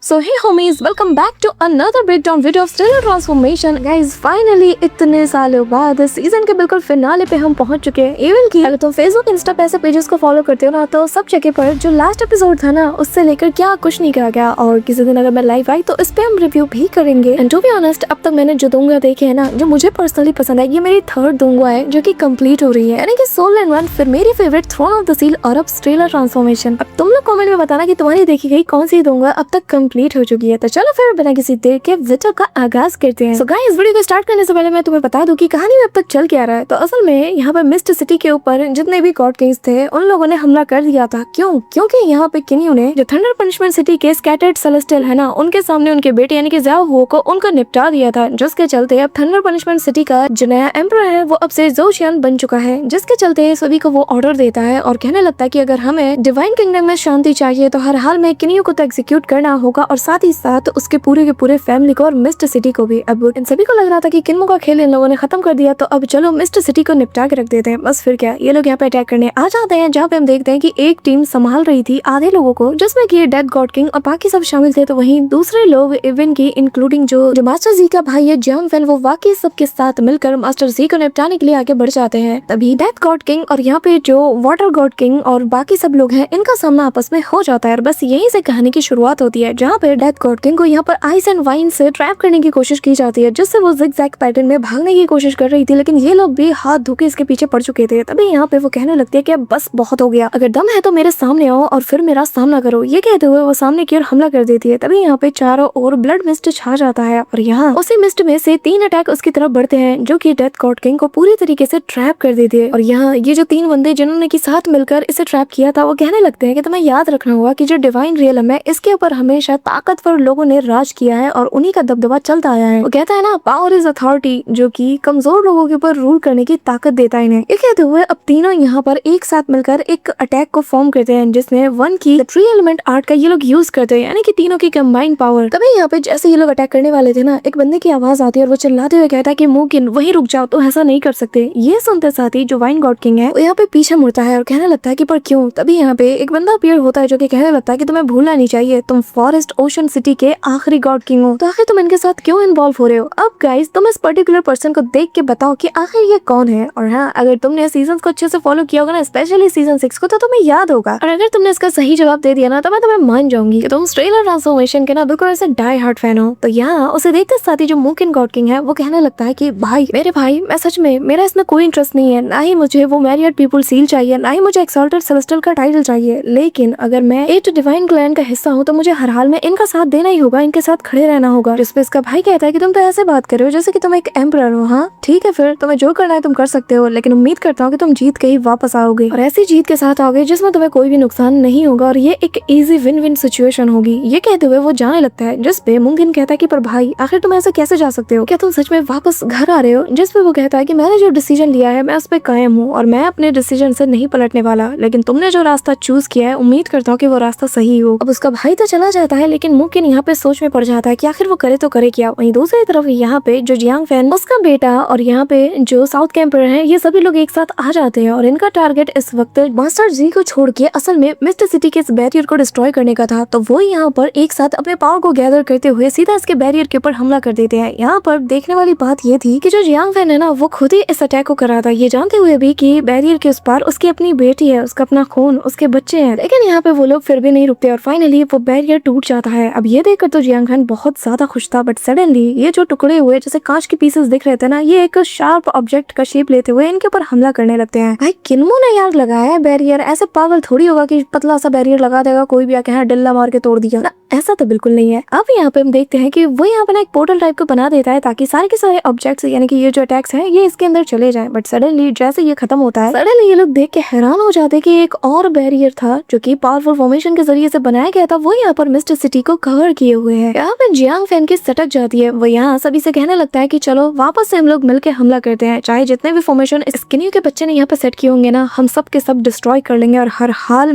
So hey homies, welcome back to another breakdown video of Stellar Transformation. Guys, finally इतने सालों बाद season के बिल्कुल फिनाले पे हम पहुंच चुके हैं। इवन की अगर तुम फेसबुक इंस्टा पे ऐसे पेजेस को फॉलो करते हो ना, तो सब जगह पर जो लास्ट एपिसोड था ना, उससे लेकर क्या कुछ नहीं कहा गया। और किसी दिन अगर मैं लाइव आई तो इस पे हम रिव्यू भी करेंगे। एंड टू बी ऑनेस्ट, अब तक मैंने जो दूंगा देखे है ना, जो मुझे पर्सनली पसंद है, ये मेरी थर्ड दूंगा है जो की कम्प्लीट हो रही है, यानी कि सोल एंड वन, फिर मेरी favourite throne of the seal और अब स्टेलर ट्रांसफॉर्मेशन। अब तुम लोग कमेंट में बताना कि तुम्हारी देखी गई कौन सी दूंगा अब तक कंप्लीट हो चुकी है। तो चलो फिर बिना किसी देर के वीडियो का आगाज करते हैं। सो गाइस, वीडियो को स्टार्ट करने से पहले मैं तुम्हें बता दूं कि कहानी में अब तक चल क्या रहा है। तो असल में यहाँ पर मिस्ट सिटी के ऊपर जितने भी गॉड किंग्स थे उन लोगों ने हमला कर दिया था। क्योंकि यहाँ पे किन्यू ने जो थंडर पनिशमेंट सिटी के स्कैटर्ड सेलेस्टियल है ना, उनके सामने उनके बेटे यानी कि ज़ाओ वो को उनको निपटा दिया था, जिसके चलते अब थंडर पनिशमेंट सिटी का जो नया एम्परर है वो अब से ज़ोउ शियान बन चुका है। जिसके चलते सभी को वो ऑर्डर देता है और कहने लगता है कि अगर हमें डिवाइन किंगडम में शांति चाहिए तो हर हाल में किन्यू को तो एग्जीक्यूट करना होगा, और साथ ही साथ उसके पूरे के पूरे फैमिली को और मिस्ट सिटी को भी। अब इन सभी को लग रहा था कि किन्मो का खेल इन लोगों ने खत्म कर दिया, तो अब चलो मिस्ट सिटी को निपटा के रख देते हैं। बस फिर क्या, ये लोग यहाँ पे अटैक करने आ जाते हैं, जहाँ पे हम देखते हैं कि एक टीम संभाल रही थी आधे लोगों को, जिसमें कि डेथ गॉड किंग और बाकी सब शामिल थे। तो वहीं दूसरे लोग इवन की इंक्लूडिंग जो मास्टर जी का भाई है जियांग फैन, वो बाकी सबके साथ मिलकर मास्टर जी को निपटाने के लिए आगे बढ़ जाते हैं। तभी डेथ गॉड किंग और यहाँ पे जो वाटर गॉड किंग और बाकी सब लोग हैं, इनका सामना आपस में हो जाता है। और बस यहीं से कहानी की शुरुआत होती है, जहाँ पे डेथ गॉड किंग को यहाँ पर आइस एंड वाइन से ट्रैप करने की कोशिश की जाती है, जिससे वो जिगजैग पैटर्न में भागने की कोशिश कर रही थी, लेकिन ये लोग भी हाथ धोके इसके पीछे पड़ चुके थे। तभी यहाँ पे वो कहने लगती है कि बस बहुत हो गया, अगर दम है तो मेरे सामने आओ और फिर मेरा सामना करो। ये कहते हुए वो सामने की ओर हमला कर देती है। तभी यहाँ पे चारों ओर ब्लड मिस्ट छा जाता है और यहाँ उसी मिस्ट में से 3 अटैक उसकी तरफ बढ़ते हैं, जो कि डेथ गॉड किंग को पूरी तरीके से ट्रैप कर देती है। और यहाँ ये जो 3 बंदे जिन्होंने की साथ मिलकर इसे ट्रैप किया था, वो कहने लगते हैं कि तुम्हें याद रखना होगा कि जो डिवाइन रियलम है, इसके ऊपर हमेशा ताकतवर लोगों ने राज किया है और उन्हीं का दबदबा चलता आया है। वो कहता है ना, पावर इज अथॉरिटी, जो कि कमजोर लोगों के ऊपर रूल करने की ताकत देता है इन्हें। ये कहते हुए अब तीनों यहाँ पर एक साथ मिलकर एक अटैक को फॉर्म करते हैं, जिसमें वन की ट्री एलिमेंट आर्ट का ये लोग यूज करते हैं, यानी कि तीनों की कंबाइंड पावर। तभी यहाँ पे जैसे ये लोग अटैक करने वाले थे ना, एक बंदे की आवाज आती है और वो चिल्लाते हुए कहता है कि मुमकिन वहीं रुक जाओ, तो ऐसा नहीं कर सकते। ये सुनते साथ ही जो वाइन गॉड किंग है वो यहाँ पे पीछे मुड़ता है और कहने लगता है कि पर क्यों। तभी यहाँ पे एक बंदा अपीयर होता है जो कि कहने लगता है कि तुम्हें भूलना नहीं चाहिए, तुम फॉरेस्ट ओशन सिटी के आखिरी गॉड किंग हो, तो आखिर तुम इनके साथ क्यों इन्वॉल्व हो रहे हो। अब गाइस, तुम इस पर्टिकुलर पर्सन को देख के बताओ कि आखिर ये कौन है। और हाँ, अगर तुमने सीजन को अच्छे से फॉलो किया होगा ना, स्पेशली सीजन 6 को, तो तुम्हें याद होगा। और अगर तुमने इसका सही जवाब दे दिया ना, तो मैं तुम्हें मान जाऊंगी कि तुम स्टेलर ट्रांसफॉर्मेशन के ना बिल्कुल ऐसे डाई हार्ट फैन हो। तो यहाँ उसे देखते साथ ही जो मुमकिन गॉड किंग है वो कहने लगता है कि भाई, मेरे भाई, मैं सच में, मेरा इसमें कोई इंटरेस्ट नहीं है, ना ही मुझे वो मैरियड पीपल सील चाहिए, ना ही मुझे एक्सॉल्टेड सेलेस्टियल का टाइटल चाहिए, लेकिन अगर मैं 8 डिवाइन क्लैन का हिस्सा हूँ तो मुझे हर हाल में इनका साथ देना ही होगा, इनके साथ खड़े रहना होगा। जिस पे इसका भाई कहता है कि तुम तो ऐसे बात कर रहे हो जैसे कि तुम एक एम्परर हो। हाँ ठीक है, फिर तुम्हें जो करना है तुम कर सकते हो, लेकिन उम्मीद करता हूँ कि तुम जीत के ही वापस आओगे, और ऐसी जीत के साथ आओगे जिसमें तुम्हें कोई भी नुकसान नहीं होगा, और ये एक इजी विन विन सिचुएशन होगी। ये कहते हुए वो जाने लगता है, जिस पे मुमकिन कहता है कि पर भाई, आखिर तुम ऐसे कैसे जा सकते हो, क्या तुम सच में वापस घर आ रहे हो। जिस पे वो कहता है कि मैंने जो डिसीजन लिया है मैं उस पे कायम हूँ और मैं अपने डिसीजन से नहीं पलटने वाला, लेकिन तुमने जो रास्ता चूज किया है उम्मीद करता हूँ कि वो रास्ता सही हो। अब उसका भाई तो चला जाता है, लेकिन मुमकिन यहाँ पे सोच में पड़ जाता है कि आखिर वो करे तो करे क्या। वहीं दूसरी तरफ यहाँ पे जो जियांग फैन, उसका बेटा और यहाँ पे जो साउथ के एम्परर है, ये सभी लोग एक साथ आ जाते हैं और इनका टारगेट इस वक्त मास्टर जी को छोड़ के असल में मिस्ट सिटी के इस बैरियर को डिस्ट्रॉय करने का था। तो वो यहाँ पर एक साथ अपने पावर को गैदर करते हुए सीधा इसके बैरियर के ऊपर हमला कर देते हैं। यहाँ पर देखने वाली बात ये थी कि जो जियांग फैन है ना, वो खुद ही इस अटैक को करा था, ये जानते हुए भी कि बैरियर के उस पार उसकी अपनी बेटी है, उसका अपना खून, उसके बच्चे हैं, लेकिन यहाँ पे वो लोग फिर भी नहीं रुकते और फाइनली वो बैरियर टूट जाता है। अब ये देखकर तो जियांग फैन बहुत ज्यादा खुश था, बट सडनली ये जो टुकड़े हुए जैसे कांच के पीसेस दिख रहे थे ना, ये एक शार्प ऑब्जेक्ट का शेप लेते हुए इनके ऊपर हमला करने लगते हैं। भाई, किन्मो ने यार लगाया है बैरियर, ऐसे पागल थोड़ी होगा कि पतला सा बैरियर लगा देगा कोई भी आके यहाँ डल्ला मार के तोड़ दिया ना, ऐसा तो बिल्कुल नहीं है। अब यहाँ पे हम देखते हैं कि वो यहाँ पे ना एक पोर्टल टाइप का बना देता है ताकि सारे के सारे ऑब्जेक्ट्स यानी कि ये जो अटैक्स हैं ये इसके अंदर चले जाएं। बट सडनली जैसे ये खत्म होता है, सडनली ये लोग देख के हैरान हो जाते हैं कि एक और बैरियर था जो कि पावरफुल फॉर्मेशन के जरिए से बनाया गया था, वो यहाँ पर मिस्ट सिटी को कवर किए हुए है। यहाँ पे जियांग फैन की सटक जाती है, वो यहाँ सभी से कहने लगता है कि चलो वापस से हम लोग मिलकर हमला करते हैं, चाहे जितने भी फॉर्मेशन इस किन्यू के बच्चे ने यहाँ पे सेट किए होंगे ना, हम सब के सब डिस्ट्रॉय कर लेंगे और हर हाल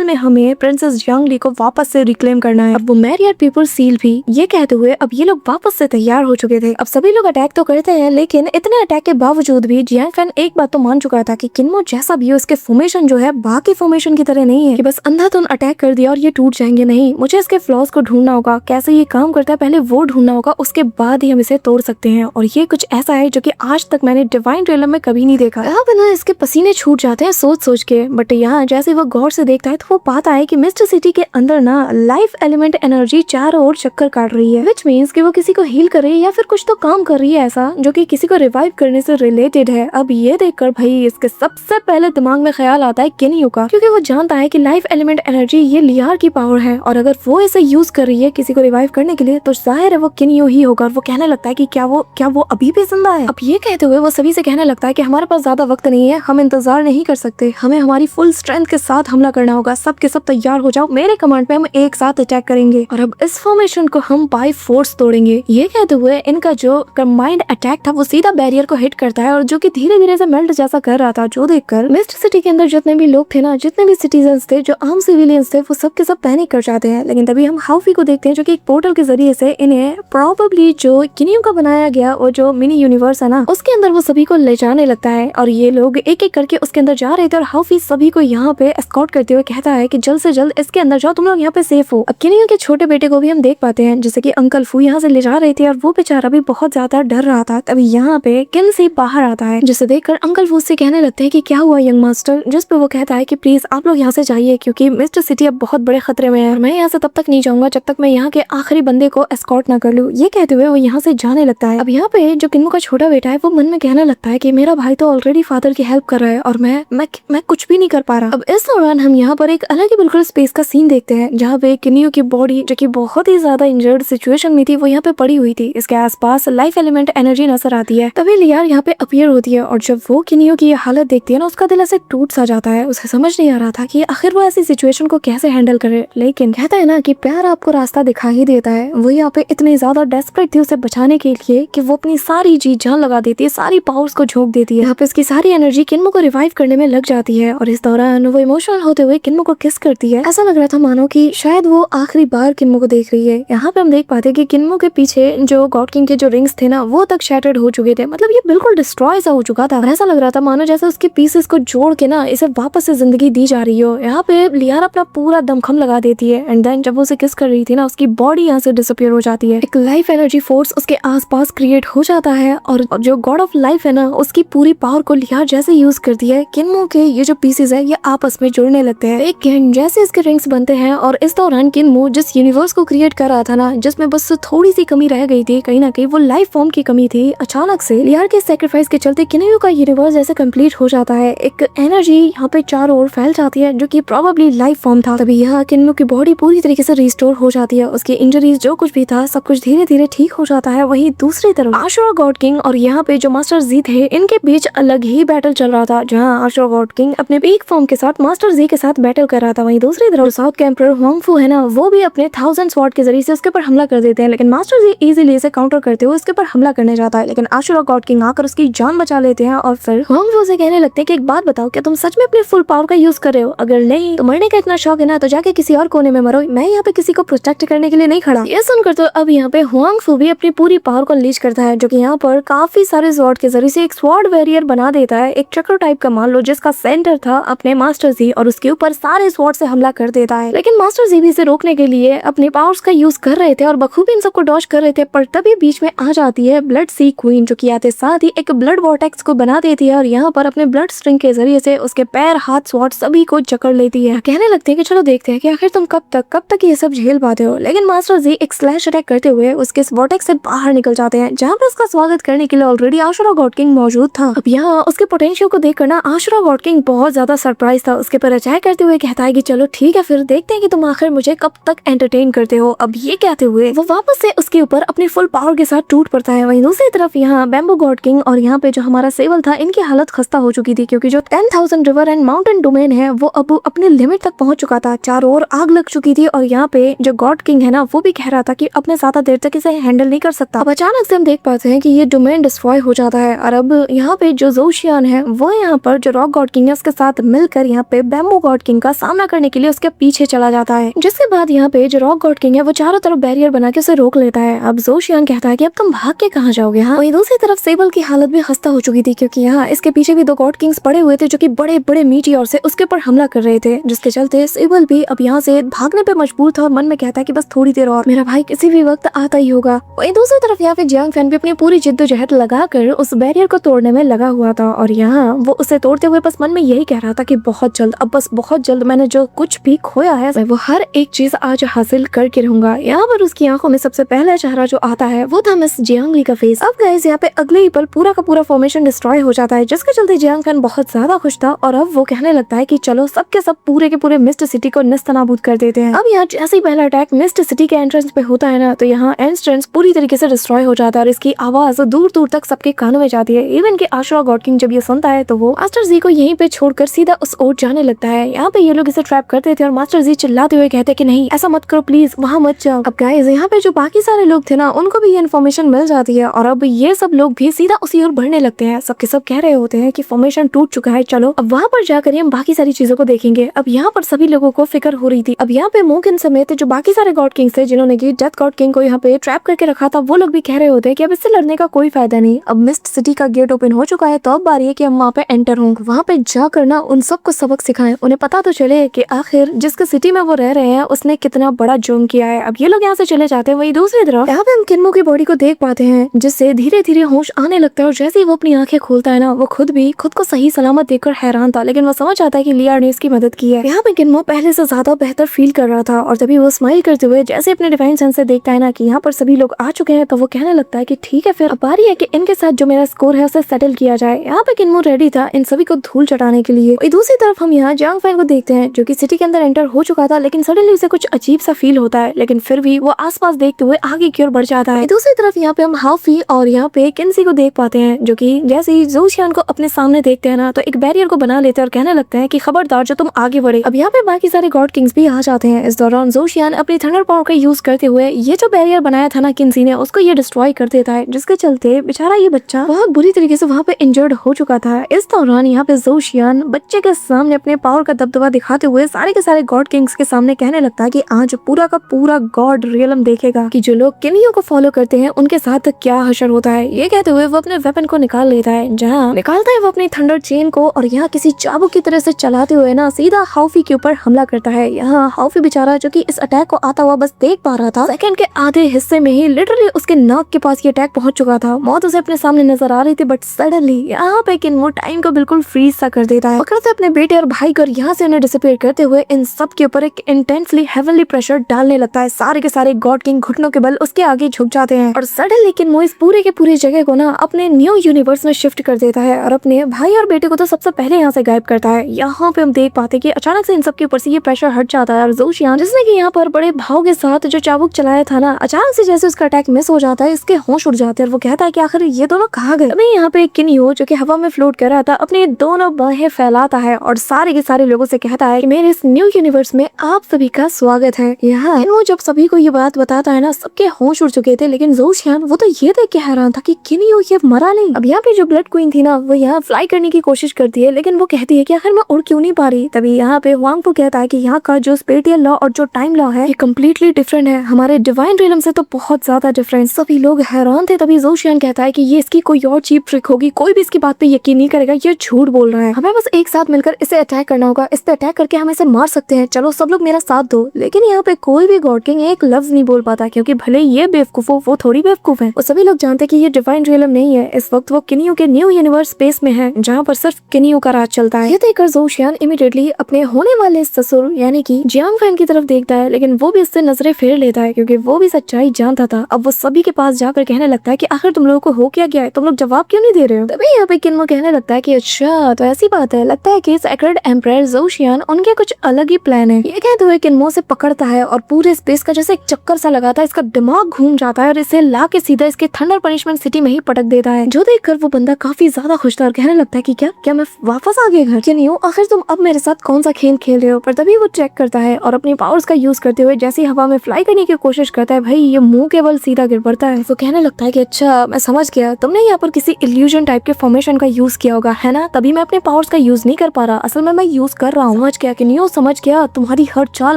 में हमें प्रिंसेस जियांग ली को वापस से रिक्लेम करना है। अब वो मैरियर पीपल सील भी ये कहते हुए अब ये लोग वापस से तैयार हो चुके थे। अब सभी लोग अटैक तो करते हैं, लेकिन इतने अटैक के बावजूद भी जियांग फैन एक बात तो मान चुका था कि किन्मो जैसा भी हो, इसके फॉर्मेशन जो है बाकी फॉर्मेशन की तरह नहीं है कि बस अंधाधुंध अटैक कर दिया और ये टूट जाएंगे। नहीं, मुझे इसके फ्लॉज को ढूंढना होगा, कैसे ये काम करता है पहले वो ढूंढना होगा, उसके बाद ही हम इसे तोड़ सकते हैं। और ये कुछ ऐसा है जो कि आज तक मैंने डिवाइन ट्रेलर में कभी नहीं देखा। यहाँ पे ना इसके पसीने छूट जाते हैं सोच सोच के, बट यहाँ जैसे वो गौर से देखता है तो वो पाता है कि मिस्टर सिटी के अंदर ना लाइफ एलिमेंट एनर्जी चारों ओर चक्कर काट रही है, विच मीन्स कि वो किसी को हील कर रही है या फिर कुछ तो काम कर रही है ऐसा जो कि किसी को रिवाइव करने से रिलेटेड है। अब ये देखकर भाई इसके सबसे पहले दिमाग में ख्याल आता है किन्यू का, क्योंकि वो जानता है कि लाइफ एलिमेंट एनर्जी ये लियार की पावर है और अगर वो इसे यूज कर रही है किसी को रिवाइव करने के लिए तो जाहिर है वो किन्यू ही होगा। और वो कहने लगता है कि क्या वो अभी भी जिंदा है। अब ये कहते हुए वो सभी से कहने लगता है कि हमारे पास ज्यादा वक्त नहीं है, हम इंतजार नहीं कर सकते, हमें हमारी फुल स्ट्रेंथ के साथ हमला करना होगा, सब के सब तैयार हो जाओ, मेरे कमांड पे हम एक साथ अटैक करेंगे और अब इस फॉर्मेशन को हम बाय फोर्स तोड़ेंगे। ये कहते हुए इनका जो कंबाइंड अटैक था वो सीधा बैरियर को हिट करता है और जो कि धीरे धीरे से मेल्ट जैसा कर रहा था, जो देखकर मिस्ट सिटी के अंदर जितने भी लोग थे ना, जितने भी सिटीजन्स थे, जो आम सिविलियंस थे, वो सब के सब पैनिक कर जाते हैं। लेकिन तभी हम हाउफी को देखते हैं जो कि एक पोर्टल के जरिए से इन्हें प्रोबेबली जो किन्यू का बनाया गया वो जो मिनी यूनिवर्स है ना उसके अंदर वो सभी को ले जाने लगता है और ये लोग एक एक करके उसके अंदर जा रहे थे और हाउफी सभी को यहाँ पे एस्कॉर्ट करते हुए कहता है कि जल्द से जल्द इसके अंदर जाओ, तुम लोग यहाँ पे सेफ हो। अब किन्यू के छोटे बेटे को भी हम देख पाते हैं जैसे कि अंकल फू यहाँ से ले जा रहे थे और वो बेचारा भी बहुत ज्यादा डर रहा था। तभी यहाँ पे किन से बाहर आता है जिसे देखकर अंकल फू से कहने लगते हैं कि क्या हुआ यंग मास्टर, जिस पे वो कहता है कि प्लीज आप लोग यहाँ से जाइए क्योंकि मिस्टर सिटी अब बहुत बड़े खतरे में है और मैं यहाँ से तब तक नहीं जाऊंगा जब तक मैं यहाँ के आखिरी बंदे को एस्कॉर्ट ना कर लूं। ये कहते हुए वो यहाँ से जाने लगता है। अब यहाँ पे जो किन्मो का छोटा बेटा है वो मन में कहने लगता है कि मेरा भाई तो ऑलरेडी फादर की हेल्प कर रहा है और मैं कुछ भी नहीं कर पा रहा। अब इस दौरान हम यहाँ पर एक अलग ही बिल्कुल स्पेस का सीन देखते हैं जहाँ पे किन्यू की बॉडी जो कि बहुत ही ज्यादा इंजर्ड सिचुएशन में थी वो यहाँ पे पड़ी हुई थी। इसके आसपास लाइफ एलिमेंट एनर्जी नजर आती है। तभी लियार यहाँ पे अपीयर होती है और जब वो किन्यू की हालत देखती है ना उसका दिल ऐसे टूट सा जाता है। उसे समझ नहीं आ रहा था कि आखिर वो ऐसी सिचुएशन को कैसे हैंडल करे, लेकिन कहता है ना कि प्यार आपको रास्ता दिखा ही देता है। वो यहाँ पे इतनी ज्यादा डेस्परेट थी उसे बचाने के लिए कि वो अपनी सारी जी जान लगा देती है, सारी पावर्स को झोंक देती है। यहाँ पे उसकी सारी एनर्जी किन्मो को रिवाइव करने में लग जाती है और इस दौरान वो इमोशनल होते हुए किन्मो को किस करती है। ऐसा लग रहा था मानो कि शायद वो आखिरी बार किन्मो को देख रही है। यहाँ पे हम देख पाते हैं कि किन्मो के पीछे जो गॉड किंग के जो रिंग्स थे ना वो तक शैटर्ड हो चुके थे, मतलब ये बिल्कुल डिस्ट्रॉय सा हो चुका था। ऐसा लग रहा था मानो जैसे उसके पीसेस को जोड़ के ना इसे वापस से जिंदगी दी जा रही हो। यहाँ पे लियार अपना पूरा दमखम लगा देती है एंड देन जब वो उसे किस कर रही थी ना उसकी बॉडी यहाँ से डिसअपियर हो जाती है। एक लाइफ एनर्जी फोर्स उसके आसपास क्रिएट हो जाता है और जो गॉड ऑफ लाइफ है ना उसकी पूरी पावर को लियार जैसे यूज करती है किन्मो के ये जो पीसेस है ये आपस में जुड़ने लगते हैं। लेकिन जैसे इसके रिंग्स बनते हैं और इस दौरान किन्मो जिस यूनिवर्स को क्रिएट कर रहा था ना जिसमें बस थोड़ी सी कमी रह गई थी, कहीं ना कहीं वो लाइफ फॉर्म की कमी थी, अचानक से लियार के सेक्रीफाइस के चलते किन्मो का यूनिवर्स जैसे कंप्लीट हो जाता है। एक एनर्जी यहाँ पे चारों ओर फैल जाती है जो कि प्रोबेबली लाइफ फॉर्म था। तभी यहाँ किन्मो की बॉडी पूरी तरीके से रिस्टोर हो जाती है, उसकी इंजरीज जो कुछ भी था सब कुछ धीरे धीरे ठीक हो जाता है। वहीं दूसरी तरफ आशुरा गॉड किंग और यहाँ पे जो मास्टर जी थे इनके बीच अलग ही बैटल चल रहा था, जहाँ आशुरा गॉड किंग अपने पीक फॉर्म के साथ मास्टर जी के साथ बैटल कर रहा था। वहीं दूसरी तरफ साउथ के एम्परर हुआंगफू है ना वो भी अपने 1000 स्वॉर्ड के जरिए से उसके ऊपर हमला कर देते हैं, लेकिन मास्टर जी इजीली इसे काउंटर करते हुए उसके ऊपर हमला करने जाता है। लेकिन आशुरा गॉड किंग आकर उसकी जान बचा लेते हैं और फिर हुआंगफू से कहने लगते हैं कि एक बात बताओ, क्या तुम सच में अपने फुल पावर का यूज कर रहे हो? अगर नहीं तो मरने का इतना शौक है ना तो जाके किसी और कोने में मरो, मैं यहाँ पे किसी को प्रोटेक्ट करने के लिए नहीं खड़ा। ये सुनकर तो अब यहाँ पे हुआंगफू भी अपनी पूरी पावर को अनलीश करता है, जो कि यहाँ पर काफी सारे स्वॉर्ड के जरिए से एक स्वॉर्ड वॉरियर बना देता है, एक चक्र टाइप का मान लो, जिसका सेंटर था अपने मास्टर जी और उसके ऊपर सारे स्वॉर्ड से हमला कर देता है। लेकिन मास्टर जी भी इसे रोकने के लिए अपने पावर्स का यूज कर रहे थे और बखूबी इन सबको डॉज कर रहे थे, पर तभी बीच में आ जाती है ब्लड सी क्वीन, जो कि आते साथ ही एक ब्लड वॉर्टेक्स को बना देती है और यहाँ पर अपने ब्लड स्ट्रिंग के जरिए से उसके पैर हाथ स्वॉर्ड सभी को जकड़ लेती है। कहने लगते हैं कि चलो देखते हैं कि आखिर तुम कब तक ये सब झेल पाते हो। लेकिन मास्टर जी एक स्लैश अटैक करते हुए उसके वॉर्टेक्स से बाहर निकल जाते हैं, जहाँ पे उसका स्वागत करने के लिए ऑलरेडी आशुरा गॉड किंग मौजूद था। अब यहाँ उसके पोटेंशियल को देखकर ना आशुरा गॉड किंग बहुत ज्यादा सरप्राइज था, उसके पर अटैक करते हुए कहता है कि चलो ठीक है फिर देखते हैं कि तुम आखिर मुझे कब तक एंटरटेन करते हो। अब ये कहते हुए वो वापस से उसके ऊपर अपनी फुल पावर के साथ टूट पड़ता है। वहीं दूसरी तरफ यहाँ बैम्बू गॉड किंग और यहाँ पे जो हमारा सेवल था इनकी हालत खस्ता हो चुकी थी, क्योंकि जो 10,000 रिवर एंड माउंटेन डोमेन है वो अब अपने लिमिट तक पहुंच चुका था, चारों ओर आग लग चुकी थी और यहाँ पे जो गॉड किंग है ना वो भी कह रहा था कि अपने ज्यादा देर तक इसे हैंडल नहीं कर सकता। अब अचानक से हम देख पाते हैं कि ये डोमेन डिस्ट्रॉय हो जाता है और अब यहाँ पे जो जोशियान है वो यहाँ पर जो रॉक गॉड किंग है उसके साथ मिलकर यहाँ पे बैम्बू गॉड किंग का सामना करने के लिए उसके पीछे चला जाता है, जिसके बाद यहाँ पे जो रॉक गॉड किंग है वो चारों तरफ बैरियर बना के उसे रोक लेता है। अब जोशियान कहता है कि अब तुम भाग के कहाँ जाओगे। हाँ, वहीं दूसरी तरफ सेबल की हालत भी खस्ता हो चुकी थी, क्योंकि यहाँ इसके पीछे भी दो गॉड किंग्स पड़े हुए थे जो कि बड़े बड़े मीटियोर से उसके ऊपर हमला कर रहे थे, जिसके चलते सेबल भी अब यहाँ से भागने पे मजबूर था और मन में कहता है कि बस थोड़ी देर और, मेरा भाई किसी भी वक्त आता ही होगा। वहीं दूसरी तरफ यहाँ पे जियांग फैन भी अपनी पूरी जिद्दोजहद लगाकर उस बैरियर को तोड़ने में लगा हुआ था, और यहाँ वो उसे तोड़ते हुए बस मन में यही कह रहा था कि बहुत जल्द, अब बस बहुत जल्द मैंने जो कुछ भी खोया है मैं वो हर एक चीज आज हासिल करके रहूंगा। यहाँ पर उसकी आंखों में सबसे पहला चेहरा जो आता है वो था मिस जियांग ली का फेस। अब गाइस यहाँ पे अगले ही पल पूरा का पूरा फॉर्मेशन डिस्ट्रॉय हो जाता है, जिसके चलते जियांग फैन बहुत ज्यादा खुश था और अब वो कहने लगता है कि चलो सबके सब पूरे के पूरे मिस्ट सिटी को नेस्तनाबूद कर देते हैं। अब यहाँ जैसे ही पहला अटैक मिस्ट सिटी के एंट्रेंस पे होता है ना, तो यहाँ एंट्रेंस पूरी तरीके से डिस्ट्रॉय हो जाता है और इसकी आवाज दूर दूर तक सबके कानों में जाती है। इवन कि आशरा गॉड किंग जब ये सुनता है तो वो मास्टर जी को यहीं पे छोड़कर सीधा उस ओर जाने लगता है। यहाँ पे ये लोग इसे ट्रैप करते थे और मास्टर जी चिल्लाते हुए कहते कि नहीं ऐसा मत करो प्लीज, वहाँ मत जाओ। अब गाइस यहाँ पे जो बाकी सारे लोग थे ना उनको भी ये इन्फॉर्मेशन मिल जाती है और अब ये सब लोग भी सीधा उसी ओर बढ़ने लगते हैं। सबके सब कह रहे होते हैं कि फॉर्मेशन टूट चुका है, चलो अब वहाँ पर जाकर हम बाकी सारी चीजों को देखेंगे। अब यहाँ पर सभी लोगों को फिक्र हो रही थी। अब यहाँ पे मोकिन समेत जो बाकी सारे गॉड किंग्स थे जिन्होंने की डेथ गॉड किंग को यहाँ पे ट्रैप करके रखा था, वो लोग भी कह रहे होते हैं कि अब इससे लड़ने का कोई फायदा नहीं। अब मिस्ट सिटी का गेट ओपन हो चुका है, तो अब बारी है कि हम वहाँ पे एंटर हों, वहाँ पे जाकर ना उन सबको सबक सिखाएं, उन्हें पता तो चले कि आखिर जिसके सिटी में वो रह रहे हैं उसने कितना बड़ा जुर्म किया है। अब ये लोग यहाँ से चले जाते हैं। वही दूसरी तरफ यहाँ पे हम किन्मो की बॉडी को देख पाते हैं, जिससे धीरे धीरे होश आने लगता है और जैसे ही वो अपनी आंखें खोलता है ना, वो खुद भी खुद को सही सलामत देखकर हैरान था, लेकिन वो समझ आता है कि लिया ने इसकी मदद की है। यहाँ पे किन्मो पहले से ज्यादा बेहतर फील कर रहा था और तभी वो स्माइल करते हुए जैसे अपने डिवाइन सेंस से देखता है ना कि यहाँ पर सभी लोग आ चुके हैं, तो वो कहने लगता है कि ठीक है फिर अब बारी है कि इनके साथ जो मेरा स्कोर है उसे सेटल किया जाए। यहाँ पे किन्मो रेडी था इन सभी को धूल चटाने के लिए। दूसरी तरफ हम यहाँ जियांग फैन को देखते हैं जो कि सिटी के अंदर एंटर हो चुका था, लेकिन सडनली उसे कुछ अजीब सा फील होता है, लेकिन फिर भी वो आसपास देखते हुए आगे की ओर बढ़ जाता है। दूसरी तरफ यहाँ पे हम हाफी और यहाँ पे किन्सी को देख पाते हैं जो कि जैसे ही जोशियान को अपने सामने देखते हैं ना, तो एक बैरियर को बना लेते हैं और कहने लगते हैं कि खबरदार जो तुम आगे बढ़े। अब यहाँ पे बाकी सारे गॉड किंग्स भी आ जाते हैं। इस दौरान जोशियान अपनी थंडर पावर का यूज करते हुए ये जो बैरियर बनाया था ना किन्सी ने, उसको ये डिस्ट्रॉय कर देता है, जिसके चलते बेचारा ये बच्चा बहुत बुरी तरीके से वहाँ पे इंजर्ड हो चुका था। इस दौरान यहाँ पे जोशियान बच्चे के सामने अपने पावर का दबदबा दिखाते हुए सारे के सारे गॉड किंग्स के सामने कहने लगता है कि आज पूरा का पूरा गॉड रियलम देखेगा कि जो लोग किनियो को फॉलो करते हैं उनके साथ क्या हशर होता है। ये कहते हुए वो अपने वेपन को निकाल लेता है, जहाँ निकालता है वो अपनी थंडर चेन को और यहाँ किसी चाबुक की तरह से चलाते हुए ना सीधा हाउफी के ऊपर हमला करता है। यहाँ हाउफी बेचारा जो कि इस अटैक को आता हुआ बस देख पा रहा था, सेकंड के आधे हिस्से में ही लिटरली उसके नाक के पास ये अटैक पहुंच चुका था। मौत उसे अपने सामने नजर आ रही थी, बट सडनली यहाँ पे किन्मो टाइम को बिल्कुल फ्रीज सा कर देता है, पकड़ते अपने बेटे और भाई को और यहाँ से उन्हें डिसअपीयर करते हुए इन सब के ऊपर एक इंटेंसली हेवनली प्रेशर डालने लगता है। सारे के सारे गॉड किंग घुटनों के बल उसके आगे झुक जाते हैं और सडनली किन्मो इस पूरे के पूरे जगह को ना अपने न्यू यूनिवर्स में शिफ्ट कर देता है और अपने भाई और बेटे को तो सबसे पहले यहाँ से गायब करता है। यहाँ पे हम देख पाते कि अचानक से इन सब के ऊपर से ये प्रेशर हट जाता है और जोशियान जिसने कि यहाँ पर बड़े भाव के साथ जो चाबुक चलाया था ना, अचानक से जैसे उसका अटैक मिस हो जाता है, इसके होश उड़ जाते हैं और वो कहता है कि आखिर ये दोनों कहाँ गए। अभी यहाँ पे किन्यो जो कि हवा में फ्लोट कर रहा था अपने दोनों बाहें फैलाता है और सारे के सारे लोगों से कहता है कि मेरे इस न्यू यूनिवर्स में आप सभी का स्वागत है। यहाँ वो जब सभी को ये बात बताता है ना, सबके होश उड़ चुके थे, लेकिन जोशियान वो तो ये देख के हैरान था कि किन्यो ये मरा नहीं। अब यहाँ पे जो ब्लड क्वीन थी ना, वो यहाँ फ्लाई करने की कोशिश करती है, लेकिन वो कहती है कि आखिर मैं उड़ क्यों नहीं पा रही। तभी यहाँ पे वांगफू कहता है कि यहाँ का जो स्पेटियल लॉ और जो टाइम लॉ है ये कम्प्लीटली डिफरेंट है, हमारे डिवाइन रियलम से तो बहुत ज्यादा डिफरेंट। सभी लोग हैरान थे। तभी जोशियान कहता है कि ये इसकी कोई और चीप ट्रिक होगी, कोई भी इसकी बात पे यकीन नहीं करेगा, ये झूठ बोल रहा है, हमें बस एक साथ मिलकर इसे अटैक करना होगा, इस पे अटैक करके हम इसे मार सकते हैं, चलो सब लोग मेरा साथ दो। लेकिन यहाँ पे कोई भी गॉड किंग एक लफ्ज नहीं बोल पाता, क्योंकि भले ये बेवकूफ हो, वो थोड़ी बेवकूफ है। वो सभी लोग जानते कि ये डिवाइन रियलम नहीं है, इस वक्त वो किनियो के न्यू यूनिवर्स स्पेस में है, जहाँ पर सिर्फ किनियो का राज चलता है। ये देखकर जोशियान इमीडिएटली अपने होने वाले ससुर यानी कि जियांग फैन की तरफ देखता है, लेकिन वो भी इससे नजरें फेर लेता है, क्योंकि वो भी सच्चाई जानता था। अब वो सभी के पास जाकर कहने लगता है कि आखिर तुम लोगों को हो क्या गया है, तुम लोग जवाब क्यों नहीं दे रहे हो। तभी यहाँ पे किन्मो कहने लगता है कि अच्छा तो ऐसी बात है, लगता है कि सेक्रेड एम्परर जोशियान उनके कुछ अलग ही प्लान है। ये कहते हुए किन्मो से पकड़ता है और पूरे स्पेस का जैसे एक चक्कर सा लगाता है, इसका दिमाग घूम जाता है और इसे ला के सीधा इसके थंडर पनिशमेंट सिटी में ही पटक देता है। जो देखकर वो बंदा काफी ज्यादा खुश था और कहने लगता है कि क्या मैं वापस आ गया घर। किन्यो आखिर तुम अब मेरे साथ कौन सा खेल खेल रहे हो। पर तभी वो चेक करता है और अपनी पावर्स का यूज करते हुए जैसे हवा में फ्लाई करने की कोशिश करता है, भाई ये मुंह के बल सीधा गिर पड़ता है। वो कहने लगता है कि अच्छा मैं समझ गया, तुमने यहाँ पर किसी इल्यूजन टाइप के फॉर्मेशन का यूज किया होगा, है ना, तभी मैं अपने पावर्स का यूज नहीं कर पा रहा, असल में मैं यूज कर रहा हूँ। समझ गया किन्यो, समझ गया, तुम्हारी हर चाल